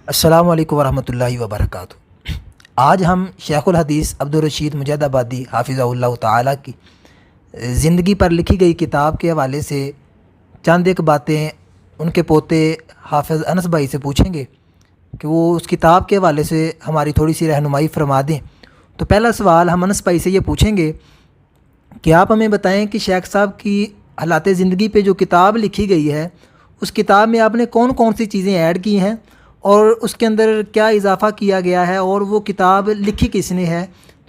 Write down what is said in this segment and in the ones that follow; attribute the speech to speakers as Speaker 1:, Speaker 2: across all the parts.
Speaker 1: السلام علیکم ورحمۃ اللہ وبرکاتہ۔ آج ہم شیخ الحدیث عبدالرشید مجید آبادی حافظہ اللہ تعالیٰ کی زندگی پر لکھی گئی کتاب کے حوالے سے چند ایک باتیں ان کے پوتے حافظ انس بھائی سے پوچھیں گے کہ وہ اس کتاب کے حوالے سے ہماری تھوڑی سی رہنمائی فرما دیں۔ تو پہلا سوال ہم انس بھائی سے یہ پوچھیں گے کہ آپ ہمیں بتائیں کہ شیخ صاحب کی حالات زندگی پہ جو کتاب لکھی گئی ہے اس کتاب میں آپ نے کون کون سی چیزیں ایڈ کی ہیں اور اس کے اندر کیا اضافہ کیا گیا ہے، اور وہ کتاب لکھی کس نے ہے،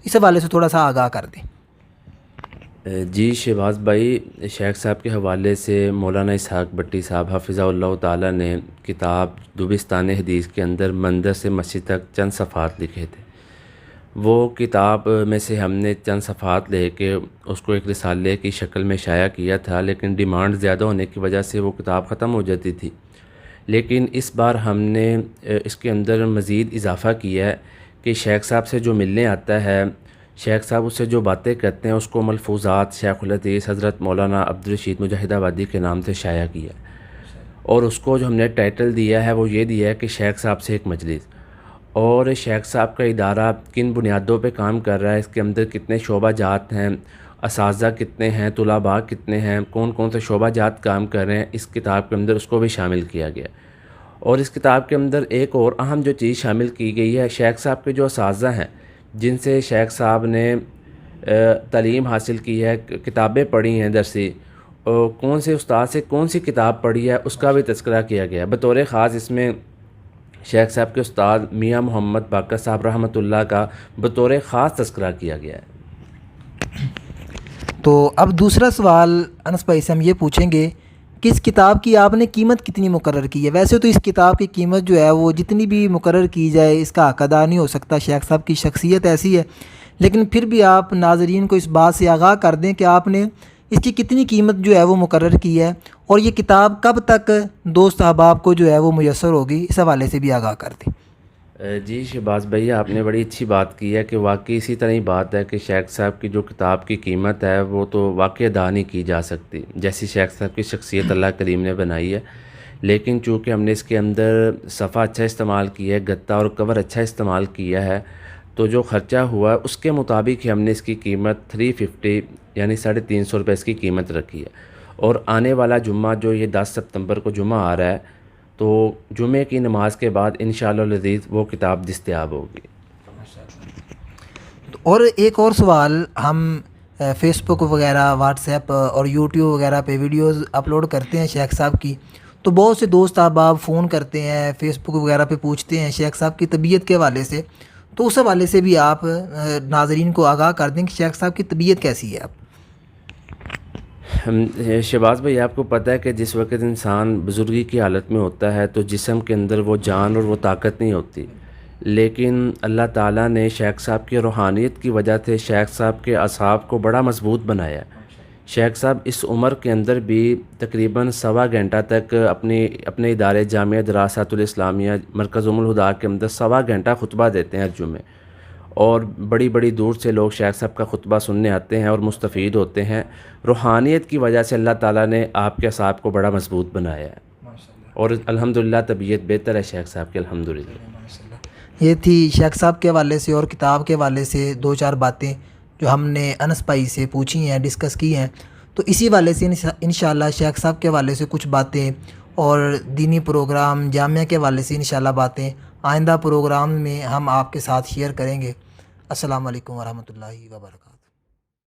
Speaker 1: اس حوالے سے تھوڑا سا آگاہ کر دیں۔
Speaker 2: جی شہباز بھائی، شیخ صاحب کے حوالے سے مولانا اسحاق بٹی صاحب حافظہ اللہ تعالیٰ نے کتاب دوبستان حدیث کے اندر مندر سے مسجد تک چند صفحات لکھے تھے۔ وہ کتاب میں سے ہم نے چند صفحات لے کے اس کو ایک رسالے کی شکل میں شائع کیا تھا، لیکن ڈیمانڈ زیادہ ہونے کی وجہ سے وہ کتاب ختم ہو جاتی تھی۔ لیکن اس بار ہم نے اس کے اندر مزید اضافہ کیا ہے کہ شیخ صاحب سے جو ملنے آتا ہے، شیخ صاحب اس سے جو باتیں کرتے ہیں، اس کو ملفوظات شیخ الحدیث حضرت مولانا عبدالرشید مجید آبادی کے نام سے شائع کیا ہے، اور اس کو جو ہم نے ٹائٹل دیا ہے وہ یہ دیا ہے کہ شیخ صاحب سے ایک مجلس۔ اور شیخ صاحب کا ادارہ کن بنیادوں پہ کام کر رہا ہے، اس کے اندر کتنے شعبہ جات ہیں، اساتذہ کتنے ہیں، طلباء کتنے ہیں، کون کون سے شعبہ جات کام کر رہے ہیں، اس کتاب کے اندر اس کو بھی شامل کیا گیا۔ اور اس کتاب کے اندر ایک اور اہم جو چیز شامل کی گئی ہے، شیخ صاحب کے جو اساتذہ ہیں جن سے شیخ صاحب نے تعلیم حاصل کی ہے، کتابیں پڑھی ہیں درسی، کون سے استاد سے کون سی کتاب پڑھی ہے، اس کا بھی تذکرہ کیا گیا۔ بطور خاص اس میں شیخ صاحب کے استاد میاں محمد باقر صاحب رحمۃ اللہ کا بطور خاص تذکرہ کیا گیا ہے۔
Speaker 1: تو اب دوسرا سوال انس بھائی سے ہم یہ پوچھیں گے کہ اس کتاب کی آپ نے قیمت کتنی مقرر کی ہے؟ ویسے تو اس کتاب کی قیمت جو ہے وہ جتنی بھی مقرر کی جائے اس کا حق ادا نہیں ہو سکتا، شیخ صاحب کی شخصیت ایسی ہے، لیکن پھر بھی آپ ناظرین کو اس بات سے آگاہ کر دیں کہ آپ نے اس کی کتنی قیمت جو ہے وہ مقرر کی ہے، اور یہ کتاب کب تک دوست احباب کو جو ہے وہ میسر ہوگی، اس حوالے سے بھی آگاہ کر دیں۔
Speaker 2: جی شہباز بھائی، آپ نے بڑی اچھی بات کی ہے کہ واقعی اسی طرح ہی بات ہے کہ شیخ صاحب کی جو کتاب کی قیمت ہے وہ تو واقعی ادا نہیں کی جا سکتی، جیسی شیخ صاحب کی شخصیت اللہ کریم نے بنائی ہے۔ لیکن چونکہ ہم نے اس کے اندر صفحہ اچھا استعمال کیا ہے، گتہ اور کور اچھا استعمال کیا ہے، تو جو خرچہ ہوا ہے اس کے مطابق ہی ہم نے اس کی قیمت 350 یعنی 350 روپے اس کی قیمت رکھی ہے۔ اور آنے والا جمعہ جو یہ 10 ستمبر کو جمعہ آ رہا ہے، تو جمعے کی نماز کے بعد انشاءاللہ العزیز وہ کتاب دستیاب ہوگی۔
Speaker 1: اور ایک اور سوال، ہم فیس بک وغیرہ، واٹس ایپ اور یوٹیوب وغیرہ پہ ویڈیوز اپلوڈ کرتے ہیں شیخ صاحب کی، تو بہت سے دوست احباب فون کرتے ہیں، فیس بک وغیرہ پہ پوچھتے ہیں شیخ صاحب کی طبیعت کے حوالے سے، تو اس حوالے سے بھی آپ ناظرین کو آگاہ کر دیں کہ شیخ صاحب کی طبیعت کیسی ہے اب۔
Speaker 2: شہباز بھائی، آپ کو پتہ ہے کہ جس وقت انسان بزرگی کی حالت میں ہوتا ہے تو جسم کے اندر وہ جان اور وہ طاقت نہیں ہوتی، لیکن اللہ تعالیٰ نے شیخ صاحب کی روحانیت کی وجہ سے شیخ صاحب کے اعصاب کو بڑا مضبوط بنایا ہے۔ شیخ صاحب اس عمر کے اندر بھی تقریباً 1.25 گھنٹہ تک اپنے ادارے جامعہ دراسات الاسلامیہ مرکز الہدیٰ کے اندر 1.25 گھنٹہ خطبہ دیتے ہیں ہر جمعے، اور بڑی بڑی دور سے لوگ شیخ صاحب کا خطبہ سننے آتے ہیں اور مستفید ہوتے ہیں۔ روحانیت کی وجہ سے اللہ تعالیٰ نے آپ کے اعصاب کو بڑا مضبوط بنایا ہے، اور الحمدللہ طبیعت بہتر ہے شیخ صاحب کی، الحمدللہ۔
Speaker 1: یہ تھی شیخ صاحب کے حوالے سے اور کتاب کے حوالے سے 2-4 باتیں جو ہم نے انس بھائی سے پوچھی ہیں، ڈسکس کی ہیں۔ تو اسی حوالے سے انشاءاللہ شیخ صاحب کے حوالے سے کچھ باتیں اور دینی پروگرام جامعہ کے حوالے سے انشاءاللہ باتیں آئندہ پروگرام میں ہم آپ کے ساتھ شیئر کریں گے۔ السلام علیکم ورحمۃ اللہ وبرکاتہ۔